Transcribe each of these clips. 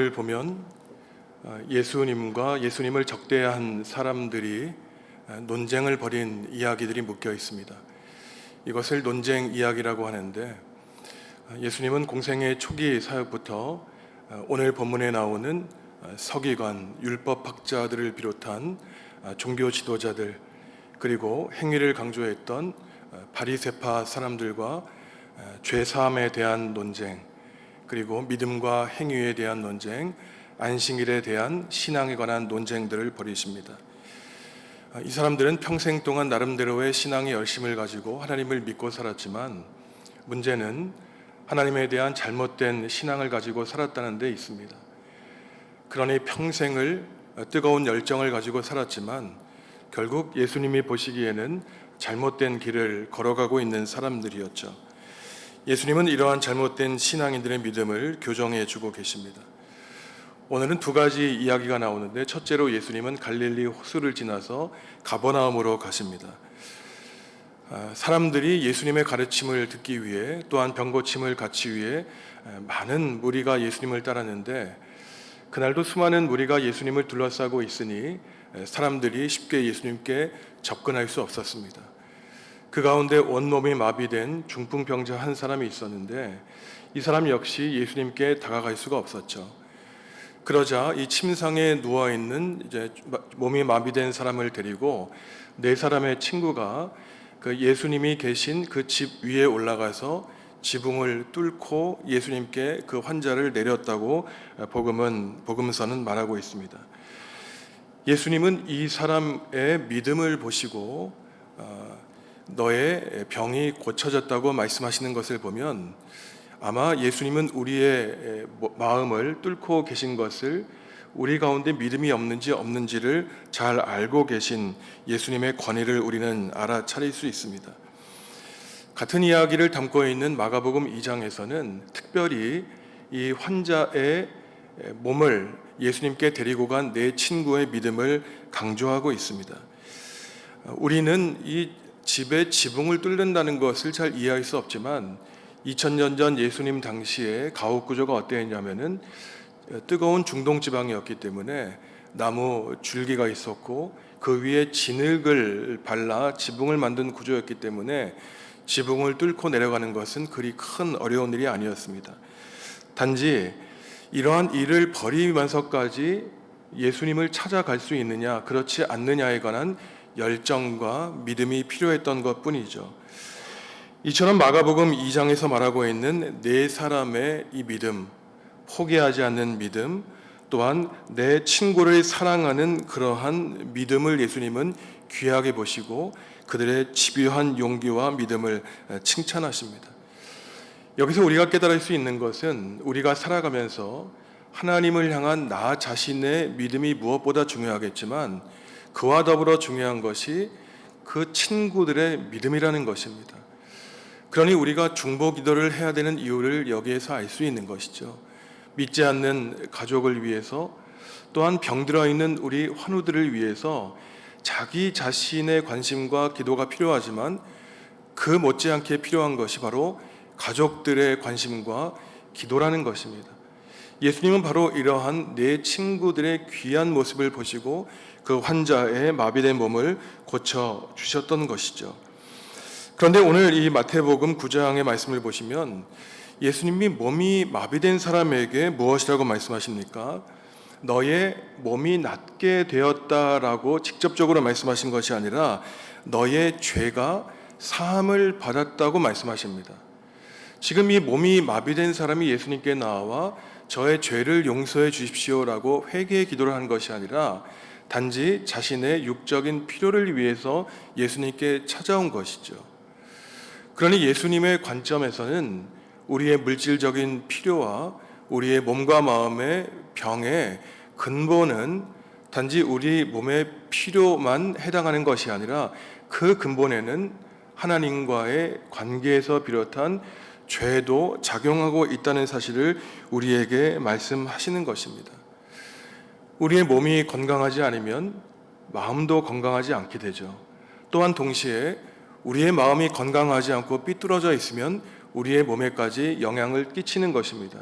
을 보면 예수님과 예수님을 적대한 사람들이 논쟁을 벌인 이야기들이 묶여 있습니다. 이것을 논쟁 이야기라고 하는데, 예수님은 공생의 초기 사역부터 오늘 본문에 나오는 서기관, 율법학자들을 비롯한 종교 지도자들, 그리고 행위를 강조했던 바리새파 사람들과 죄사함에 대한 논쟁, 그리고 믿음과 행위에 대한 논쟁, 안식일에 대한 신앙에 관한 논쟁들을 벌이십니다. 이 사람들은 평생 동안 나름대로의 신앙의 열심을 가지고 하나님을 믿고 살았지만, 문제는 하나님에 대한 잘못된 신앙을 가지고 살았다는 데 있습니다. 그러니 평생을 뜨거운 열정을 가지고 살았지만 결국 예수님이 보시기에는 잘못된 길을 걸어가고 있는 사람들이었죠. 예수님은 이러한 잘못된 신앙인들의 믿음을 교정해 주고 계십니다. 오늘은 두 가지 이야기가 나오는데, 첫째로 예수님은 갈릴리 호수를 지나서 가버나움으로 가십니다. 사람들이 예수님의 가르침을 듣기 위해, 또한 병고침을 갖기 위해 많은 무리가 예수님을 따랐는데, 그날도 수많은 무리가 예수님을 둘러싸고 있으니 사람들이 쉽게 예수님께 접근할 수 없었습니다. 그 가운데 온몸이 마비된 중풍병자 한 사람이 있었는데, 이 사람 역시 예수님께 다가갈 수가 없었죠. 그러자 이 침상에 누워있는 몸이 마비된 사람을 데리고 네 사람의 친구가 그 예수님이 계신 그 집 위에 올라가서 지붕을 뚫고 예수님께 그 환자를 내렸다고 복음서는 말하고 있습니다. 예수님은 이 사람의 믿음을 보시고 너의 병이 고쳐졌다고 말씀하시는 것을 보면, 아마 예수님은 우리의 마음을 뚫고 계신 것을, 우리 가운데 믿음이 없는지를 잘 알고 계신 예수님의 권위를 우리는 알아차릴 수 있습니다. 같은 이야기를 담고 있는 마가복음 2장에서는 특별히 이 환자의 몸을 예수님께 데리고 간 네 친구의 믿음을 강조하고 있습니다. 우리는 이 집에 지붕을 뚫는다는 것을 잘 이해할 수 없지만, 2000년 전 예수님 당시에 가옥 구조가 어땠냐면은 뜨거운 중동 지방이었기 때문에 나무 줄기가 있었고 그 위에 진흙을 발라 지붕을 만든 구조였기 때문에 지붕을 뚫고 내려가는 것은 그리 큰 어려운 일이 아니었습니다. 단지 이러한 일을 벌이면서까지 예수님을 찾아갈 수 있느냐 그렇지 않느냐에 관한 열정과 믿음이 필요했던 것뿐이죠. 이처럼 마가복음 2장에서 말하고 있는 네 사람의 이 믿음, 포기하지 않는 믿음, 또한 내 친구를 사랑하는 그러한 믿음을 예수님은 귀하게 보시고 그들의 집요한 용기와 믿음을 칭찬하십니다. 여기서 우리가 깨달을 수 있는 것은, 우리가 살아가면서 하나님을 향한 나 자신의 믿음이 무엇보다 중요하겠지만 그와 더불어 중요한 것이 그 친구들의 믿음이라는 것입니다. 그러니 우리가 중보 기도를 해야 되는 이유를 여기에서 알 수 있는 것이죠. 믿지 않는 가족을 위해서, 또한 병들어 있는 우리 환우들을 위해서 자기 자신의 관심과 기도가 필요하지만 그 못지않게 필요한 것이 바로 가족들의 관심과 기도라는 것입니다. 예수님은 바로 이러한 네 친구들의 귀한 모습을 보시고 그 환자의 마비된 몸을 고쳐 주셨던 것이죠. 그런데 오늘 이 마태복음 9장의 말씀을 보시면 예수님이 몸이 마비된 사람에게 무엇이라고 말씀하십니까? 너의 몸이 낫게 되었다라고 직접적으로 말씀하신 것이 아니라 너의 죄가 사함을 받았다고 말씀하십니다. 지금 이 몸이 마비된 사람이 예수님께 나와 저의 죄를 용서해 주십시오라고 회개의 기도를 한 것이 아니라 단지 자신의 육적인 필요를 위해서 예수님께 찾아온 것이죠. 그러니 예수님의 관점에서는 우리의 물질적인 필요와 우리의 몸과 마음의 병의 근본은 단지 우리 몸의 필요만 해당하는 것이 아니라 그 근본에는 하나님과의 관계에서 비롯한 죄도 작용하고 있다는 사실을 우리에게 말씀하시는 것입니다. 우리의 몸이 건강하지 않으면 마음도 건강하지 않게 되죠. 또한 동시에 우리의 마음이 건강하지 않고 삐뚤어져 있으면 우리의 몸에까지 영향을 끼치는 것입니다.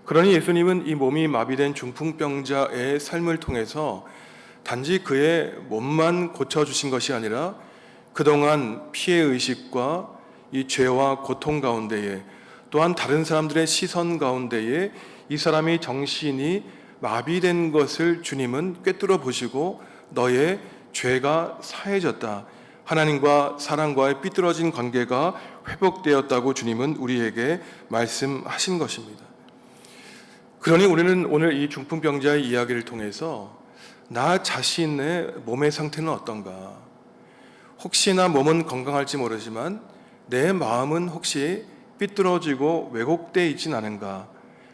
그러니 예수님은 이 몸이 마비된 중풍병자의 삶을 통해서 단지 그의 몸만 고쳐주신 것이 아니라 그동안 피해의식과 이 죄와 고통 가운데에, 또한 다른 사람들의 시선 가운데에 이 사람이 정신이 마비된 것을 주님은 꿰뚫어 보시고 너의 죄가 사해졌다, 하나님과 사랑과의 삐뚤어진 관계가 회복되었다고 주님은 우리에게 말씀하신 것입니다. 그러니 우리는 오늘 이 중풍병자의 이야기를 통해서 나 자신의 몸의 상태는 어떤가, 혹시나 몸은 건강할지 모르지만 내 마음은 혹시 삐뚤어지고 왜곡되어 있진 않은가,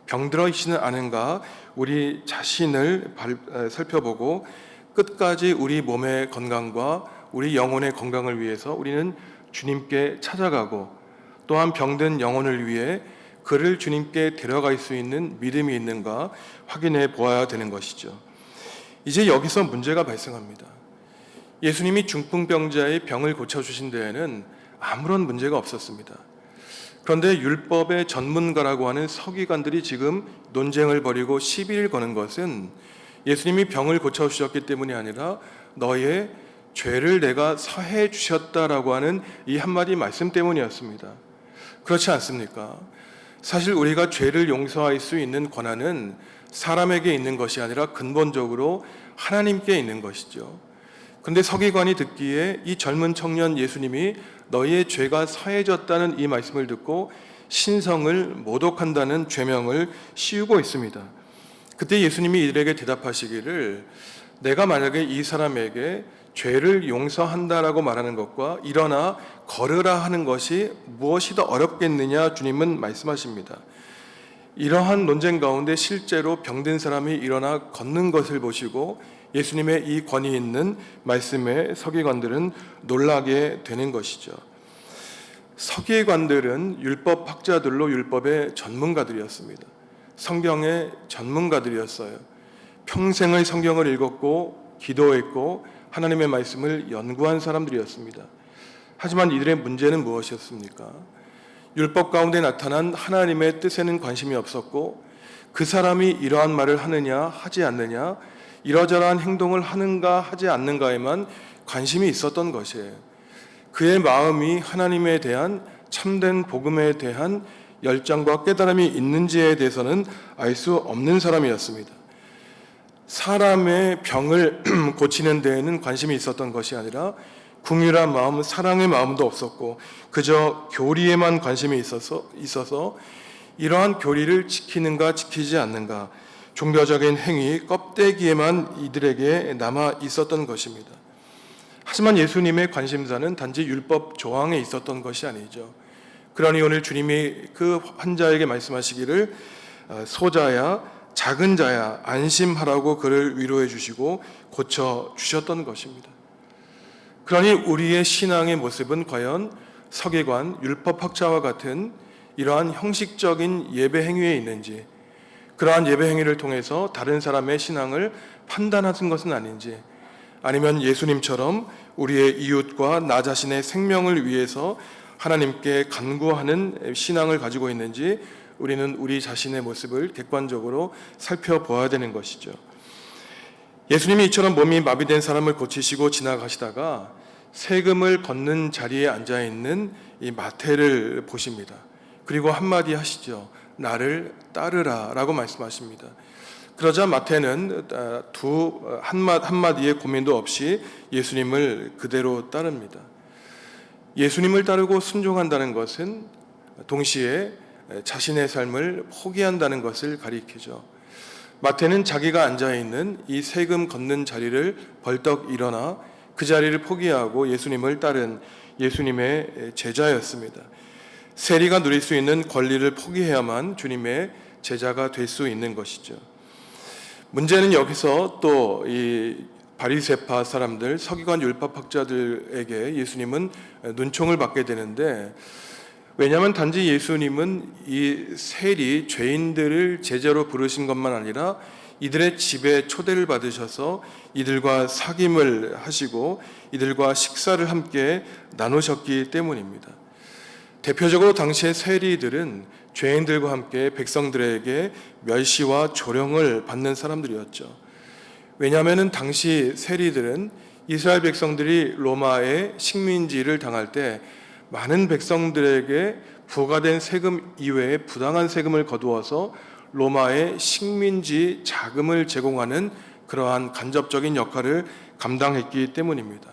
병들어 있지는 않은가, 우리 자신을 살펴보고 끝까지 우리 몸의 건강과 우리 영혼의 건강을 위해서 우리는 주님께 찾아가고, 또한 병든 영혼을 위해 그를 주님께 데려갈 수 있는 믿음이 있는가 확인해 보아야 되는 것이죠. 이제 여기서 문제가 발생합니다. 예수님이 중풍병자의 병을 고쳐주신 데에는 아무런 문제가 없었습니다. 그런데 율법의 전문가라고 하는 서기관들이 지금 논쟁을 벌이고 시비를 거는 것은 예수님이 병을 고쳐주셨기 때문이 아니라 너의 죄를 내가 사해 주셨다라고 하는 이 한마디 말씀 때문이었습니다. 그렇지 않습니까? 사실 우리가 죄를 용서할 수 있는 권한은 사람에게 있는 것이 아니라 근본적으로 하나님께 있는 것이죠. 그런데 서기관이 듣기에 이 젊은 청년 예수님이 너희의 죄가 사해졌다는 이 말씀을 듣고 신성을 모독한다는 죄명을 씌우고 있습니다. 그때 예수님이 이들에게 대답하시기를, 내가 만약에 이 사람에게 죄를 용서한다라고 말하는 것과 일어나 걸으라 하는 것이 무엇이 더 어렵겠느냐 주님은 말씀하십니다. 이러한 논쟁 가운데 실제로 병든 사람이 일어나 걷는 것을 보시고 예수님의 이 권위 있는 말씀에 서기관들은 놀라게 되는 것이죠. 서기관들은 율법 학자들로 율법의 전문가들이었습니다. 성경의 전문가들이었어요. 평생을 성경을 읽었고 기도했고 하나님의 말씀을 연구한 사람들이었습니다. 하지만 이들의 문제는 무엇이었습니까? 율법 가운데 나타난 하나님의 뜻에는 관심이 없었고, 그 사람이 이러한 말을 하느냐 하지 않느냐, 이러저러한 행동을 하는가 하지 않는가에만 관심이 있었던 것이에요. 그의 마음이 하나님에 대한 참된 복음에 대한 열정과 깨달음이 있는지에 대해서는 알 수 없는 사람이었습니다. 사람의 병을 고치는 데에는 관심이 있었던 것이 아니라 긍휼한 마음, 사랑의 마음도 없었고 그저 교리에만 관심이 있어서 이러한 교리를 지키는가 지키지 않는가, 종교적인 행위, 껍데기에만 이들에게 남아 있었던 것입니다. 하지만 예수님의 관심사는 단지 율법 조항에 있었던 것이 아니죠. 그러니 오늘 주님이 그 환자에게 말씀하시기를, 소자야, 작은 자야, 안심하라고 그를 위로해 주시고 고쳐 주셨던 것입니다. 그러니 우리의 신앙의 모습은 과연 서기관, 율법학자와 같은 이러한 형식적인 예배 행위에 있는지, 그러한 예배 행위를 통해서 다른 사람의 신앙을 판단하는 것은 아닌지, 아니면 예수님처럼 우리의 이웃과 나 자신의 생명을 위해서 하나님께 간구하는 신앙을 가지고 있는지, 우리는 우리 자신의 모습을 객관적으로 살펴보아야 되는 것이죠. 예수님이 이처럼 몸이 마비된 사람을 고치시고 지나가시다가 세금을 걷는 자리에 앉아있는 이 마태를 보십니다. 그리고 한마디 하시죠. 나를 따르라 라고 말씀하십니다. 그러자 마태는 한마디의 고민도 없이 예수님을 그대로 따릅니다. 예수님을 따르고 순종한다는 것은 동시에 자신의 삶을 포기한다는 것을 가리키죠. 마태는 자기가 앉아있는 이 세금 걷는 자리를 벌떡 일어나 그 자리를 포기하고 예수님을 따른 예수님의 제자였습니다. 세리가 누릴 수 있는 권리를 포기해야만 주님의 제자가 될 수 있는 것이죠. 문제는 여기서 또 이 바리새파 사람들, 서기관 율법학자들에게 예수님은 눈총을 받게 되는데, 왜냐하면 단지 예수님은 이 세리 죄인들을 제자로 부르신 것만 아니라 이들의 집에 초대를 받으셔서 이들과 사귐을 하시고 이들과 식사를 함께 나누셨기 때문입니다. 대표적으로 당시의 세리들은 죄인들과 함께 백성들에게 멸시와 조롱을 받는 사람들이었죠. 왜냐하면 당시 세리들은 이스라엘 백성들이 로마의 식민지를 당할 때 많은 백성들에게 부과된 세금 이외에 부당한 세금을 거두어서 로마의 식민지 자금을 제공하는 그러한 간접적인 역할을 감당했기 때문입니다.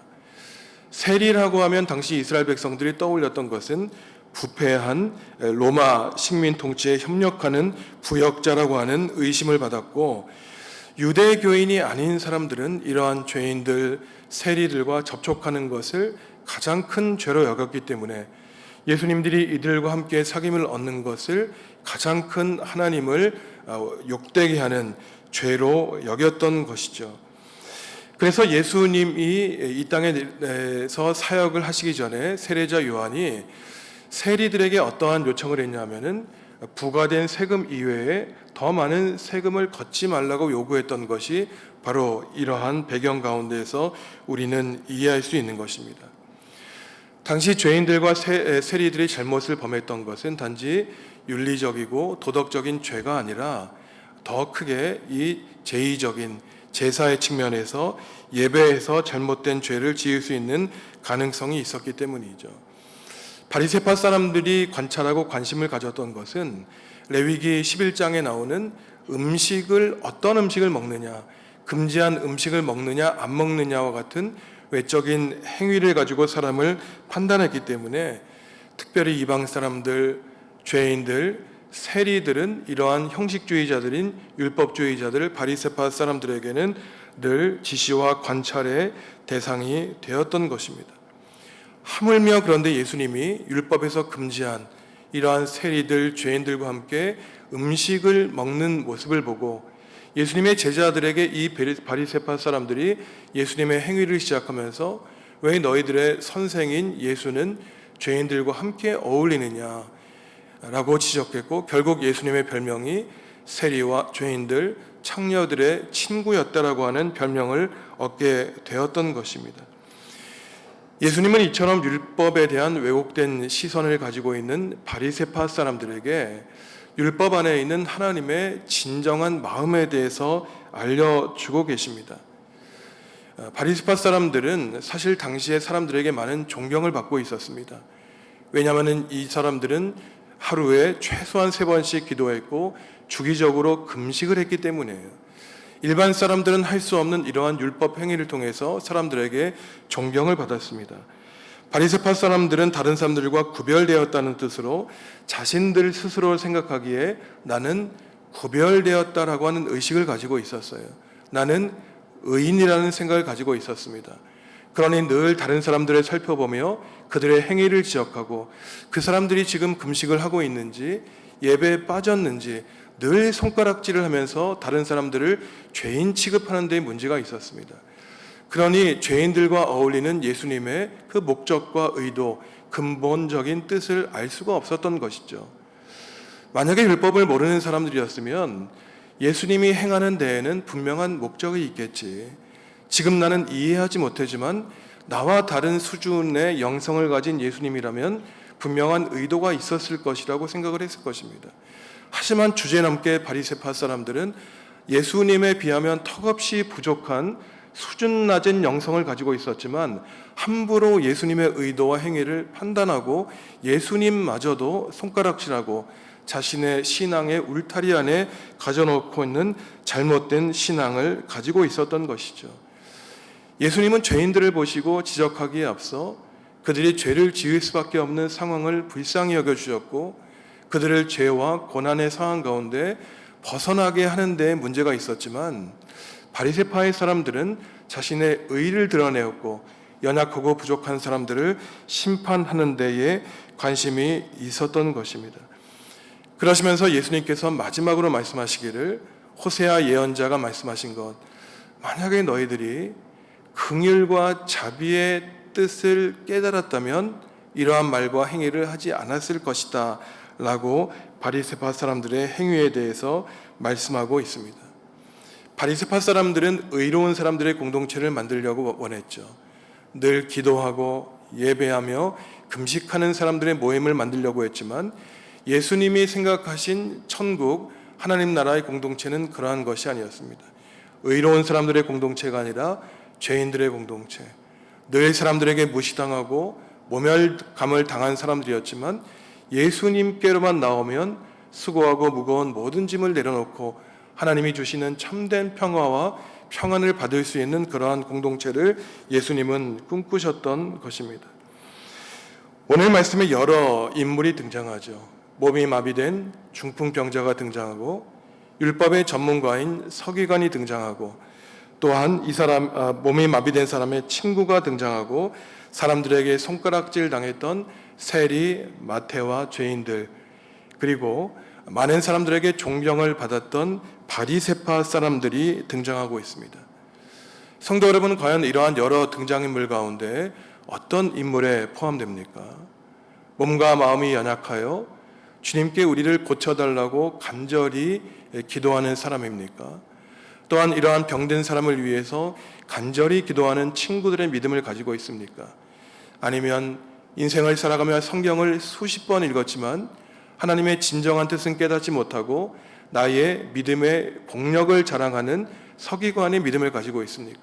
세리라고 하면 당시 이스라엘 백성들이 떠올렸던 것은 부패한 로마 식민 통치에 협력하는 부역자라고 하는 의심을 받았고, 유대교인이 아닌 사람들은 이러한 죄인들, 세리들과 접촉하는 것을 가장 큰 죄로 여겼기 때문에 예수님들이 이들과 함께 사귐을 얻는 것을 가장 큰 하나님을 욕되게 하는 죄로 여겼던 것이죠. 그래서 예수님이 이 땅에서 사역을 하시기 전에 세례자 요한이 세리들에게 어떠한 요청을 했냐면은 부과된 세금 이외에 더 많은 세금을 걷지 말라고 요구했던 것이 바로 이러한 배경 가운데에서 우리는 이해할 수 있는 것입니다. 당시 죄인들과 세리들이 잘못을 범했던 것은 단지 윤리적이고 도덕적인 죄가 아니라 더 크게 이 제의적인 제사의 측면에서 예배에서 잘못된 죄를 지을 수 있는 가능성이 있었기 때문이죠. 바리새파 사람들이 관찰하고 관심을 가졌던 것은 레위기 11장에 나오는 음식을 어떤 음식을 먹느냐, 금지한 음식을 먹느냐 안 먹느냐와 같은 외적인 행위를 가지고 사람을 판단했기 때문에 특별히 이방 사람들, 죄인들, 세리들은 이러한 형식주의자들인 율법주의자들, 바리새파 사람들에게는 늘 지시와 관찰의 대상이 되었던 것입니다. 하물며 그런데 예수님이 율법에서 금지한 이러한 세리들, 죄인들과 함께 음식을 먹는 모습을 보고 예수님의 제자들에게 이 바리새파 사람들이 예수님의 행위를 시작하면서 왜 너희들의 선생인 예수는 죄인들과 함께 어울리느냐 라고 지적했고, 결국 예수님의 별명이 세리와 죄인들, 창녀들의 친구였다라고 하는 별명을 얻게 되었던 것입니다. 예수님은 이처럼 율법에 대한 왜곡된 시선을 가지고 있는 바리새파 사람들에게 율법 안에 있는 하나님의 진정한 마음에 대해서 알려주고 계십니다. 바리새파 사람들은 사실 당시의 사람들에게 많은 존경을 받고 있었습니다. 왜냐하면 이 사람들은 하루에 최소한 3번씩 기도했고 주기적으로 금식을 했기 때문이에요. 일반 사람들은 할 수 없는 이러한 율법 행위를 통해서 사람들에게 존경을 받았습니다. 바리새파 사람들은 다른 사람들과 구별되었다는 뜻으로 자신들 스스로 생각하기에 나는 구별되었다라고 하는 의식을 가지고 있었어요. 나는 의인이라는 생각을 가지고 있었습니다. 그러니 늘 다른 사람들을 살펴보며 그들의 행위를 지적하고 그 사람들이 지금 금식을 하고 있는지 예배에 빠졌는지 늘 손가락질을 하면서 다른 사람들을 죄인 취급하는 데 문제가 있었습니다. 그러니 죄인들과 어울리는 예수님의 그 목적과 의도, 근본적인 뜻을 알 수가 없었던 것이죠. 만약에 율법을 모르는 사람들이었으면 예수님이 행하는 데에는 분명한 목적이 있겠지. 지금 나는 이해하지 못하지만 나와 다른 수준의 영성을 가진 예수님이라면 분명한 의도가 있었을 것이라고 생각을 했을 것입니다. 하지만 주제넘게 바리새파 사람들은 예수님에 비하면 턱없이 부족한 수준 낮은 영성을 가지고 있었지만 함부로 예수님의 의도와 행위를 판단하고 예수님마저도 손가락질하고 자신의 신앙의 울타리 안에 가져놓고 있는 잘못된 신앙을 가지고 있었던 것이죠. 예수님은 죄인들을 보시고 지적하기에 앞서 그들이 죄를 지을 수밖에 없는 상황을 불쌍히 여겨주셨고 그들을 죄와 고난의 상황 가운데 벗어나게 하는 데 문제가 있었지만 바리새파의 사람들은 자신의 의를 드러내었고 연약하고 부족한 사람들을 심판하는 데에 관심이 있었던 것입니다. 그러시면서 예수님께서 마지막으로 말씀하시기를 호세아 예언자가 말씀하신 것, 만약에 너희들이 긍휼과 자비의 뜻을 깨달았다면 이러한 말과 행위를 하지 않았을 것이다 라고 바리새파 사람들의 행위에 대해서 말씀하고 있습니다. 바리새파 사람들은 의로운 사람들의 공동체를 만들려고 원했죠. 늘 기도하고 예배하며 금식하는 사람들의 모임을 만들려고 했지만 예수님이 생각하신 천국 하나님 나라의 공동체는 그러한 것이 아니었습니다. 의로운 사람들의 공동체가 아니라 죄인들의 공동체, 늘 사람들에게 무시당하고 모멸감을 당한 사람들이었지만 예수님께로만 나오면 수고하고 무거운 모든 짐을 내려놓고 하나님이 주시는 참된 평화와 평안을 받을 수 있는 그러한 공동체를 예수님은 꿈꾸셨던 것입니다. 오늘 말씀에 여러 인물이 등장하죠. 몸이 마비된 중풍병자가 등장하고 율법의 전문가인 서기관이 등장하고 또한 이 사람 몸이 마비된 사람의 친구가 등장하고 사람들에게 손가락질 당했던 세리, 마태와 죄인들, 그리고 많은 사람들에게 존경을 받았던 바리새파 사람들이 등장하고 있습니다. 성도 여러분, 과연 이러한 여러 등장인물 가운데 어떤 인물에 포함됩니까? 몸과 마음이 연약하여 주님께 우리를 고쳐달라고 간절히 기도하는 사람입니까? 또한 이러한 병든 사람을 위해서 간절히 기도하는 친구들의 믿음을 가지고 있습니까? 아니면 인생을 살아가며 성경을 수십 번 읽었지만 하나님의 진정한 뜻은 깨닫지 못하고 나의 믿음의 공력을 자랑하는 서기관의 믿음을 가지고 있습니까?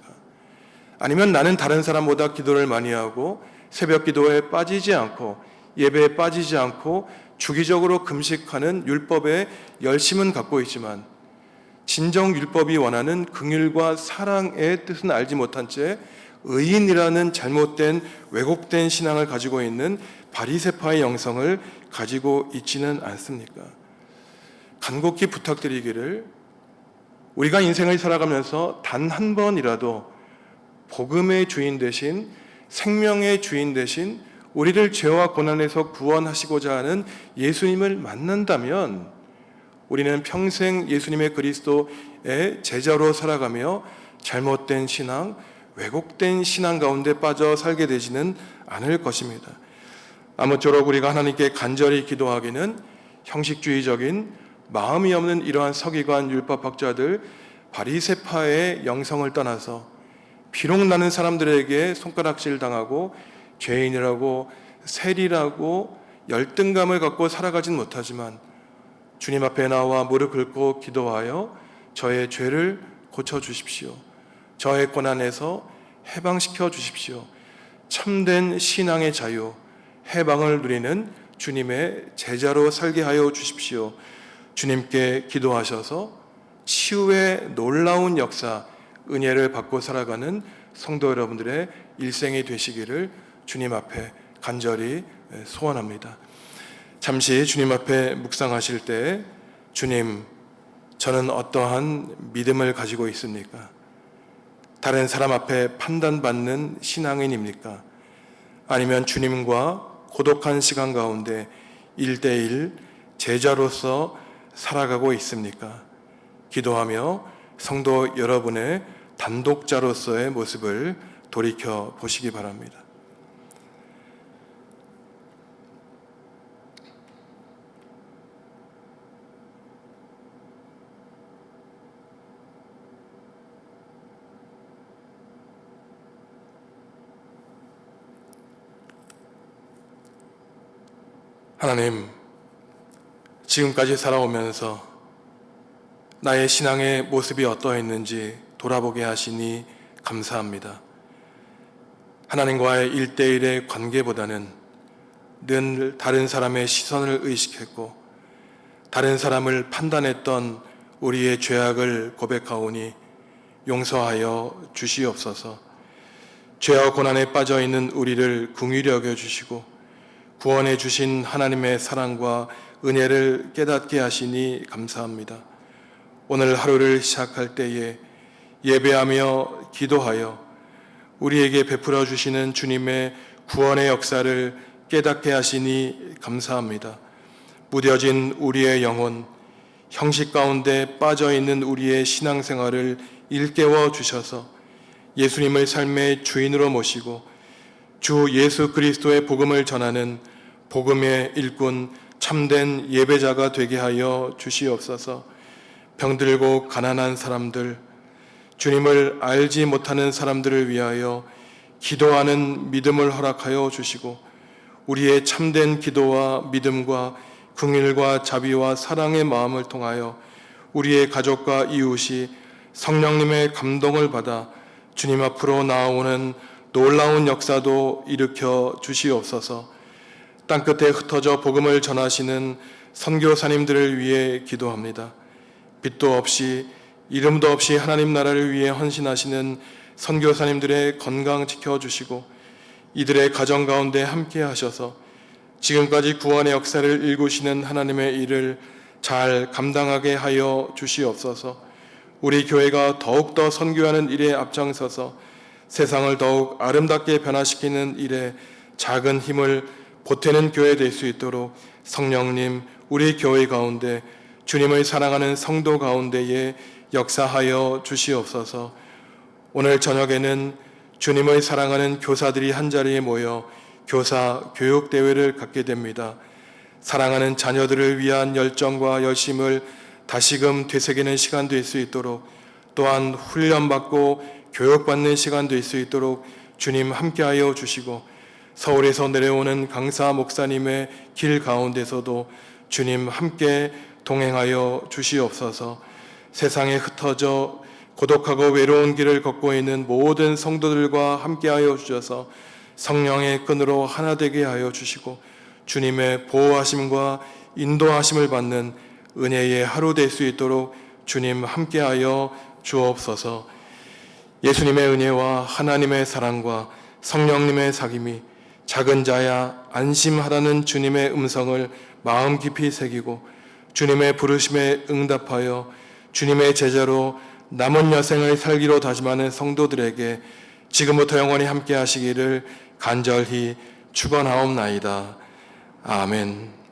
아니면 나는 다른 사람보다 기도를 많이 하고 새벽 기도에 빠지지 않고 예배에 빠지지 않고 주기적으로 금식하는 율법에 열심은 갖고 있지만 진정 율법이 원하는 긍휼과 사랑의 뜻은 알지 못한 채 의인이라는 잘못된 왜곡된 신앙을 가지고 있는 바리새파의 영성을 가지고 있지는 않습니까? 간곡히 부탁드리기를 우리가 인생을 살아가면서 단 한 번이라도 복음의 주인 대신 생명의 주인 대신 우리를 죄와 고난에서 구원하시고자 하는 예수님을 만난다면 우리는 평생 예수님의 그리스도의 제자로 살아가며 잘못된 신앙, 왜곡된 신앙 가운데 빠져 살게 되지는 않을 것입니다. 아무쪼록 우리가 하나님께 간절히 기도하기는 형식주의적인 마음이 없는 이러한 서기관 율법학자들 바리새파의 영성을 떠나서 비록 나는 사람들에게 손가락질 당하고 죄인이라고 세리라고 열등감을 갖고 살아가진 못하지만 주님 앞에 나와 무릎 꿇고 기도하여 저의 죄를 고쳐주십시오. 저의 고난에서 해방시켜 주십시오. 참된 신앙의 자유, 해방을 누리는 주님의 제자로 살게 하여 주십시오. 주님께 기도하셔서 치유의 놀라운 역사, 은혜를 받고 살아가는 성도 여러분들의 일생이 되시기를 주님 앞에 간절히 소원합니다. 잠시 주님 앞에 묵상하실 때 주님, 저는 어떠한 믿음을 가지고 있습니까? 다른 사람 앞에 판단받는 신앙인입니까? 아니면 주님과 고독한 시간 가운데 1대1 제자로서 살아가고 있습니까? 기도하며 성도 여러분의 단독자로서의 모습을 돌이켜 보시기 바랍니다. 하나님, 지금까지 살아오면서 나의 신앙의 모습이 어떠했는지 돌아보게 하시니 감사합니다. 하나님과의 1대1의 관계보다는 늘 다른 사람의 시선을 의식했고 다른 사람을 판단했던 우리의 죄악을 고백하오니 용서하여 주시옵소서. 죄와 고난에 빠져 있는 우리를 긍휼히 여겨 주시고 구원해 주신 하나님의 사랑과 은혜를 깨닫게 하시니 감사합니다. 오늘 하루를 시작할 때에 예배하며 기도하여 우리에게 베풀어 주시는 주님의 구원의 역사를 깨닫게 하시니 감사합니다. 무뎌진 우리의 영혼, 형식 가운데 빠져 있는 우리의 신앙생활을 일깨워 주셔서 예수님을 삶의 주인으로 모시고 주 예수 그리스도의 복음을 전하는 복음의 일꾼 참된 예배자가 되게 하여 주시옵소서. 병들고 가난한 사람들, 주님을 알지 못하는 사람들을 위하여 기도하는 믿음을 허락하여 주시고 우리의 참된 기도와 믿음과 긍휼과 자비와 사랑의 마음을 통하여 우리의 가족과 이웃이 성령님의 감동을 받아 주님 앞으로 나아오는 놀라운 역사도 일으켜 주시옵소서. 땅끝에 흩어져 복음을 전하시는 선교사님들을 위해 기도합니다. 빛도 없이 이름도 없이 하나님 나라를 위해 헌신하시는 선교사님들의 건강 지켜주시고 이들의 가정 가운데 함께 하셔서 지금까지 구원의 역사를 일구시는 하나님의 일을 잘 감당하게 하여 주시옵소서. 우리 교회가 더욱더 선교하는 일에 앞장서서 세상을 더욱 아름답게 변화시키는 일에 작은 힘을 보태는 교회 될 수 있도록 성령님 우리 교회 가운데 주님을 사랑하는 성도 가운데에 역사하여 주시옵소서. 오늘 저녁에는 주님을 사랑하는 교사들이 한자리에 모여 교사 교육대회를 갖게 됩니다. 사랑하는 자녀들을 위한 열정과 열심을 다시금 되새기는 시간 될 수 있도록 또한 훈련받고 교육받는 시간 될 수 있도록 주님 함께하여 주시고 서울에서 내려오는 강사 목사님의 길 가운데서도 주님 함께 동행하여 주시옵소서. 세상에 흩어져 고독하고 외로운 길을 걷고 있는 모든 성도들과 함께하여 주셔서 성령의 끈으로 하나 되게 하여 주시고 주님의 보호하심과 인도하심을 받는 은혜의 하루 될 수 있도록 주님 함께하여 주옵소서. 예수님의 은혜와 하나님의 사랑과 성령님의 사귐이 작은 자야 안심하라는 주님의 음성을 마음 깊이 새기고 주님의 부르심에 응답하여 주님의 제자로 남은 여생을 살기로 다짐하는 성도들에게 지금부터 영원히 함께 하시기를 간절히 축원하옵나이다. 아멘.